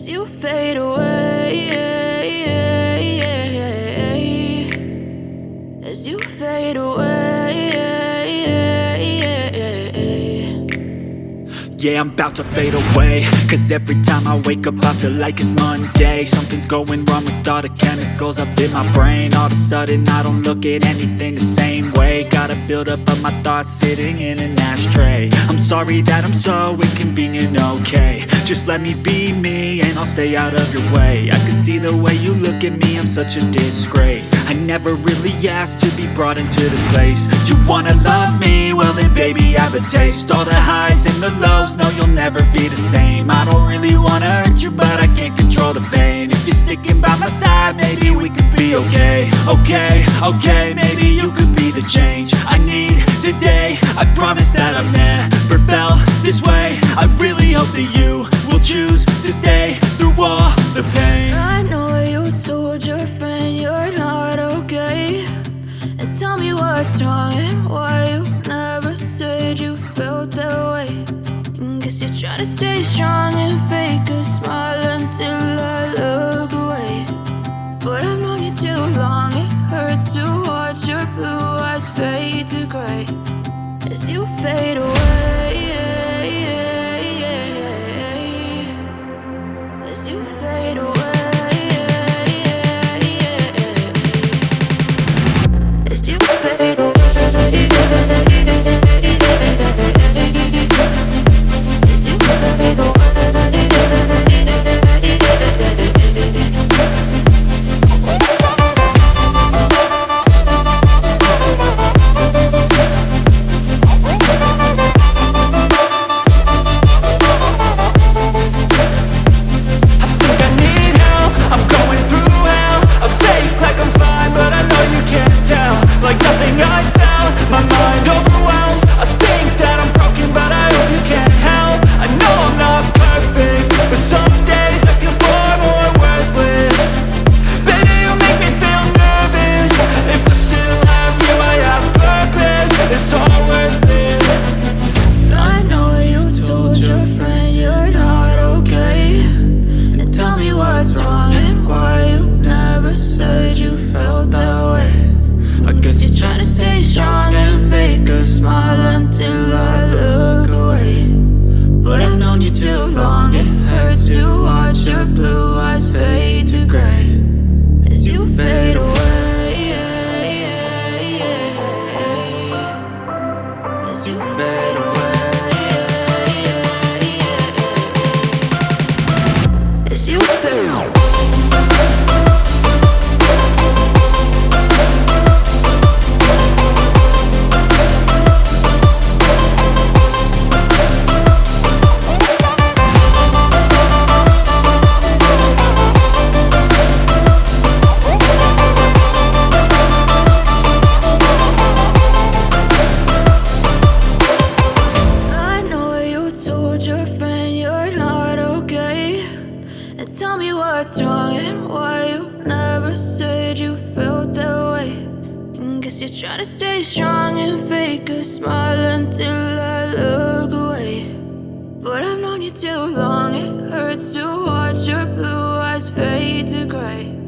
as you fade away, as you fade away. Yeah, I'm about to fade away, cause every time I wake up I feel like it's Monday. Something's going wrong with all the chemicals up in my brain. All of a sudden I don't look at anything the same way. Got a buildup of my thoughts sitting in an ashtray. I'm sorry that I'm so inconvenient, okay. Just let me be me and I'll stay out of your way. I can see the way you look at me, I'm such a disgrace. I never really asked to be brought into this place. You wanna love me? Well then baby, have a taste. All the highs and the lows, no, you'll never be the same. I don't really wanna hurt you, but I can't control the pain. If you're sticking by my side, maybe we could be okay. Okay, maybe you could be the change I need today. I promise that I've never felt this way. I really hope that you will choose to stay through all the pain. I know you told your friend you're not okay, and tell me what's wrong and why you never said you felt that way. Guess you're trying to stay strong and fake a smile until I look away. But I've known you too long, it hurts to watch your blue eyes fade to gray as you fade away, as you fade away, as you fade away. Tell me what's wrong and why you never said you felt that way. Guess you're trying to stay strong and fake a smile until I look away. But I've known you too long, it hurts to watch your blue eyes fade to gray